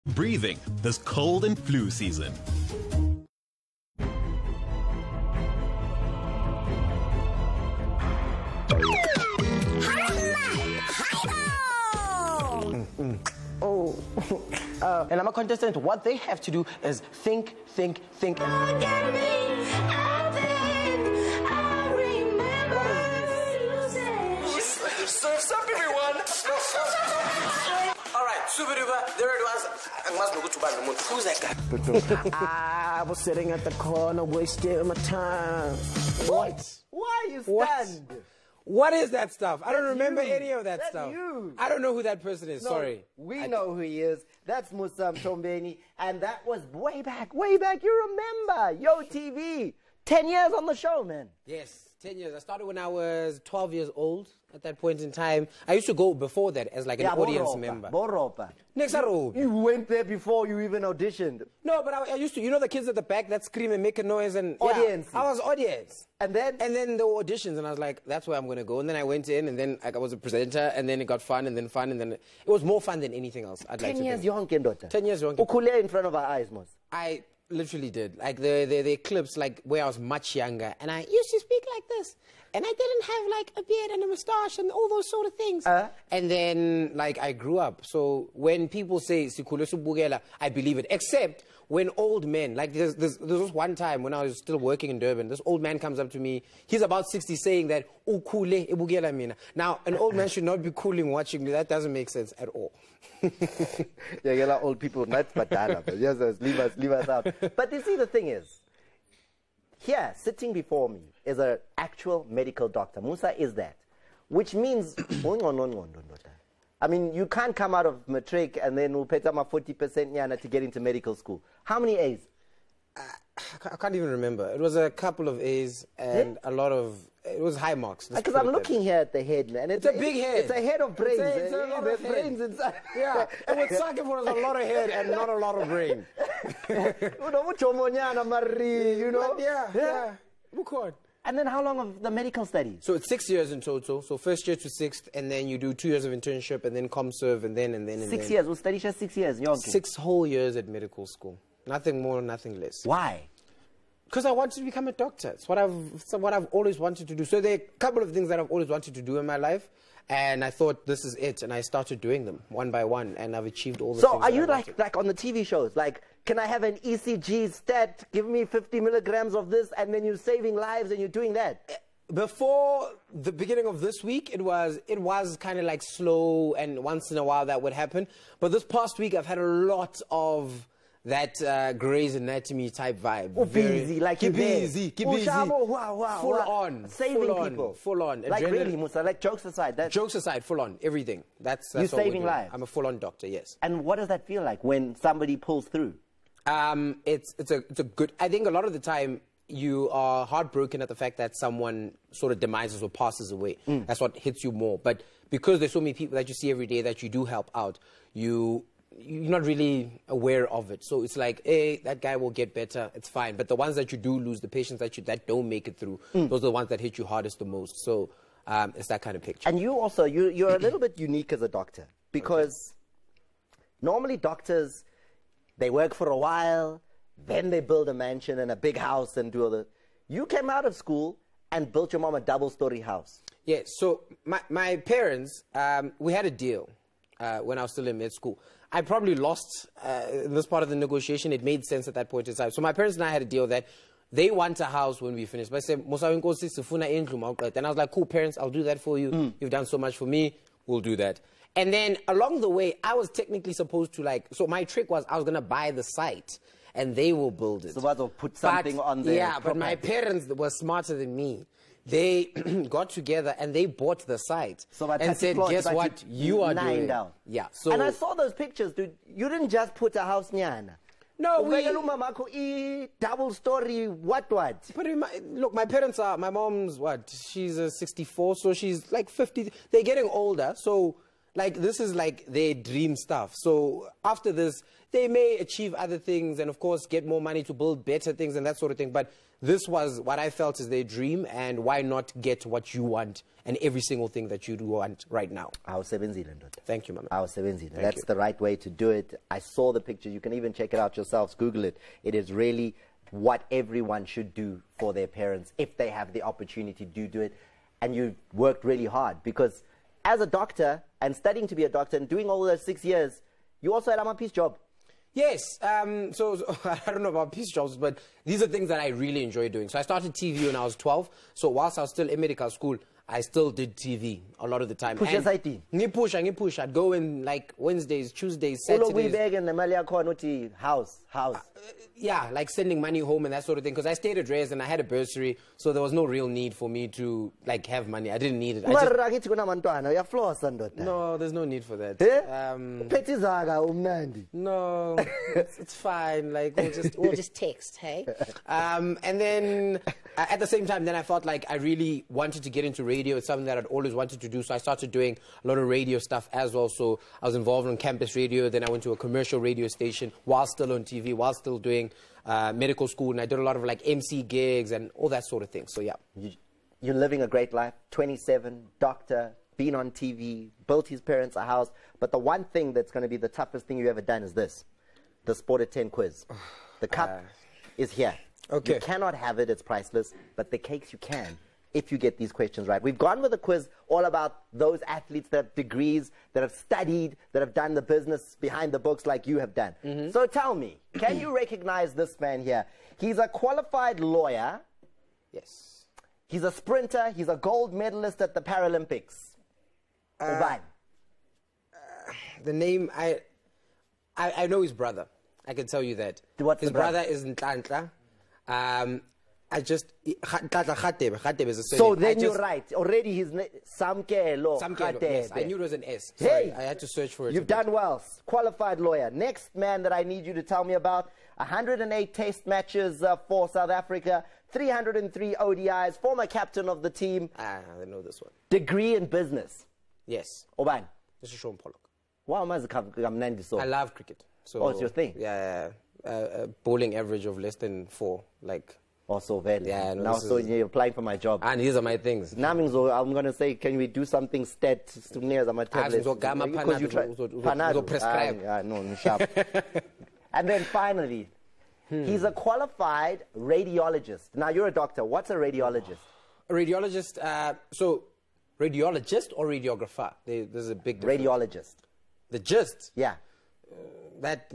Breathing this cold and flu season. Oh, and I'm a contestant. What they have to do is think. Surf's up, everyone! Alright, super duper, there it was. I must go to Bandamun. Who's that guy? I was sitting at the corner wasting my time. What? Why you stand? What is that stuff? I don't remember you. any of that That's stuff. you. I don't know who that person is. No, Sorry. We know who he is. That's Musa Mtombeni. And that was way back. You remember. Yo TV. 10 years on the show, man. Yes, 10 years. I started when I was 12 years old. At that point in time, I used to go before that as like an audience member. Boropa. Next road. You went there before you even auditioned. No, but I used to, you know the kids at the back that scream and make a noise and... Audience. Yeah, I was audience. And then? And then there were auditions and I was like, that's where I'm going to go. And then I went in and then like, I was a presenter and then it got fun and then it was more fun than anything else. 10 years yonke ndoda. 10 years yonke. Ukhule in front of our eyes, Mos. I literally did. Like the clips like where I was much younger and I used to speak like this. And I didn't have like a beard and a mustache and all those sort of things. And then like I grew up. So when people say Sikhule Subugela, I believe it. Except when old men, like there was one time when I was still working in Durban, this old man comes up to me. He's about 60 saying that, Ukhule ebugela mina. Now, an old man should not be cooling watching me. That doesn't make sense at all. Yeah, old people, not badala, but just leave us out. But you see, the thing is, here, sitting before me is an actual medical doctor. Musa is that. Which means, I mean, you can't come out of matric and then we'll pay my 40% nyana to get into medical school. How many A's? I can't even remember. It was a couple of A's and a lot of... It was high marks. Because I'm looking here at the head, man. It's a big head. It's a head of brains. It's a lot of brains inside. Yeah, it would suck if it was a lot of head and not a lot of brain. You know? Yeah. And then how long of the medical studies? So it's 6 years in total. So first year to sixth, and then you do 2 years of internship, and then ComServe, and then 6 years. We'll study just 6 years. 6 whole years at medical school. Nothing more, nothing less. Why? Because I wanted to become a doctor. It's what I've always wanted to do. So there are a couple of things that I've always wanted to do in my life, and I thought this is it, and I started doing them one by one, and I've achieved all the things. So are you like on the TV shows, like, can I have an ECG stat, give me 50 milligrams of this, and then you're saving lives and you're doing that? Before the beginning of this week, it was kind of like slow, and once in a while that would happen. But this past week, I've had a lot of that Grey's Anatomy type vibe. Oh, busy, like keep busy. Wow. Full on. Saving people. Full on. Like really, Musa, like jokes aside. Jokes aside, full on. Everything. That's you're saving lives. I'm a full on doctor, yes. And what does that feel like when somebody pulls through? It's a good, I think a lot of the time you are heartbroken at the fact that someone sort of demises or passes away. That's what hits you more. But because there's so many people that you see every day that you do help out, you're not really aware of it. So it's like, hey, that guy will get better, it's fine. But the ones that you do lose, the patients that don't make it through, those are the ones that hit you hardest the most. So it's that kind of picture. And you also, you're a little bit unique as a doctor, because normally doctors, they work for a while, then they build a mansion and a big house and do all the... You came out of school and built your mom a double-story house. Yeah, so my parents, we had a deal when I was still in med school. I probably lost in this part of the negotiation. It made sense at that point in time. So my parents and I had a deal that they want a house when we finish. But I said, and I was like, cool, parents, I'll do that for you. You've done so much for me, we'll do that. And then along the way, I was technically supposed to so my trick was I was going to buy the site and they will build it. So what, will put something on there? Yeah, but my parents were smarter than me. They got together and they bought the site and said, guess what, you are doing. Down. Yeah. So, and I saw those pictures, dude. You didn't just put a house nyana. No, we... double story, what? But look, my parents are, my mom's what? She's 64, so she's like 50. They're getting older, so like, this is like their dream stuff. So after this, they may achieve other things and, of course, get more money to build better things and that sort of thing. But this was what I felt is their dream, and why not get what you want and every single thing that you do want right now. Thank you, Mama. That's the right way to do it. I saw the picture. You can even check it out yourselves. Google it. It is really what everyone should do for their parents if they have the opportunity to do it. And you worked really hard, because as a doctor and studying to be a doctor and doing all those 6 years, you also had a peace job. Yes, so I don't know about peace jobs, but these are things that I really enjoy doing. So I started TV when I was 12. So whilst I was still in medical school, I still did TV a lot of the time. Push your IT. Push. I'd go in like Wednesdays, Tuesdays, Saturdays. House. Yeah, like sending money home and that sort of thing. Because I stayed at Reyes and I had a bursary, so there was no real need for me to like have money. I didn't need it. No, there's no need for that. No, it's fine. Like we'll just text, hey. And then at the same time, then I felt like I really wanted to get into radio. It's something that I'd always wanted to do. So I started doing a lot of radio stuff as well. So I was involved on campus radio. Then I went to a commercial radio station while still on TV, while still doing medical school. And I did a lot of like MC gigs and all that sort of thing. So yeah. You're living a great life. 27, doctor, been on TV, built his parents a house. But the one thing that's going to be the toughest thing you've ever done is this. The Sport at 10 quiz. The cup is here. Okay. You cannot have it. It's priceless. But the cakes you can, if you get these questions right. We've gone with a quiz all about those athletes that have degrees, that have studied, that have done the business behind the books like you have done. So tell me, can you recognize this man here? He's a qualified lawyer. Yes. He's a sprinter. He's a gold medalist at the Paralympics. The name, I know his brother. I can tell you that. What's his the brother? brother is Ntlantla. I just Khatebe is a surname. So then you're right. Already his name Samkelo. Yes, I knew it was an S. Hey, Sorry, I had to search for it. You've done well. Qualified lawyer. Next man that I need you to tell me about: 108 test matches for South Africa, 303 ODIs, former captain of the team. I know this one. Degree in business. Yes. Oban. This is Sean Pollock. Wow, I love cricket. So, oh, it's your thing. Yeah. Bowling average of less than 4, like. Also very. Yeah, no, now so you're applying for my job. And these are my things. I'm going to say, can we do something to near my tablet? Prescribe. No, sharp. And then finally, he's a qualified radiologist. Now you're a doctor. What's a radiologist? A radiologist. So, radiologist or radiographer? There's a big difference. Radiologist. The gist. Yeah. That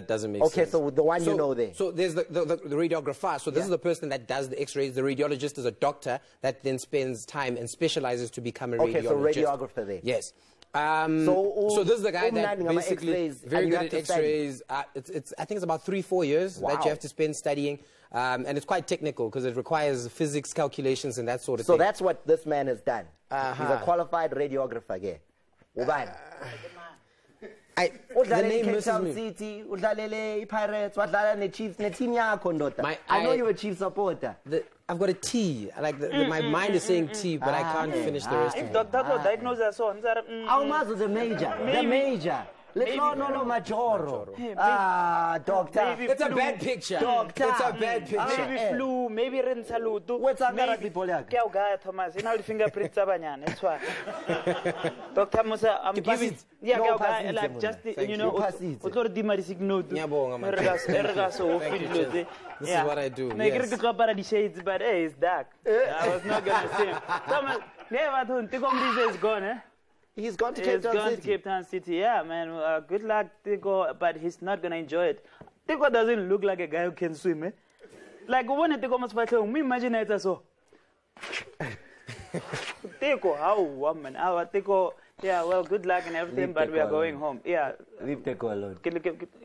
doesn't make sense. Okay, so the one you know there. So there's the radiographer. So this is the person that does the x-rays. The radiologist is a doctor that then spends time and specializes to become a radiologist. Okay, so radiographer there. Yes. So this is the guy that basically very good at x-rays. I think it's about 3-4 years that you have to spend studying. And it's quite technical because it requires physics calculations and that sort of thing. So that's what this man has done. He's a qualified radiographer again. The name misses me. City, Pirates, I know you're a Chief supporter. I've got a T. Like my mind is saying T, but I can't finish the rest of it. If doctor diagnose us on, the major. No, Majoro. Doctor. It's a bad picture. Doctor. It's a bad picture. Maybe flu, maybe Rensalutu. What's up, Kya Thomas? You know the fingerprints Sabanyan. That's why. Dr. Musa, I'm giving. Yeah, like just you know. This is what I do. Yes. But hey, it's dark. I was not gonna say. Thomas, never don't think this is gone, eh? He's gone to Cape Town City. He's gone to Cape Town City, yeah, man. Good luck, Tiko, but he's not going to enjoy it. Tiko doesn't look like a guy who can swim, eh? Like, when Tiko must fight home, imagine it so. Tiko, how, woman? How, Tiko, yeah, well, good luck and everything, but we are going home. Yeah. Leave Tiko alone.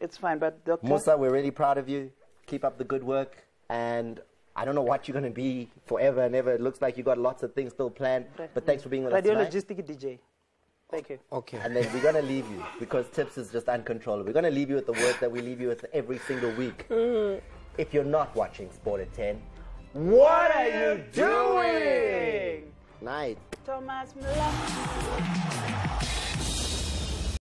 It's fine, but Doctor... Musa, we're really proud of you. Keep up the good work. And I don't know what you're going to be forever and ever. It looks like you got lots of things still planned. But thanks for being with us tonight. Radiologistic DJ. Thank you. Okay. And then we're going to leave you because Tips is just uncontrollable. We're going to leave you with the words that we leave you with every single week. If you're not watching Sport at 10, what are you doing? Night. Thomas Miller.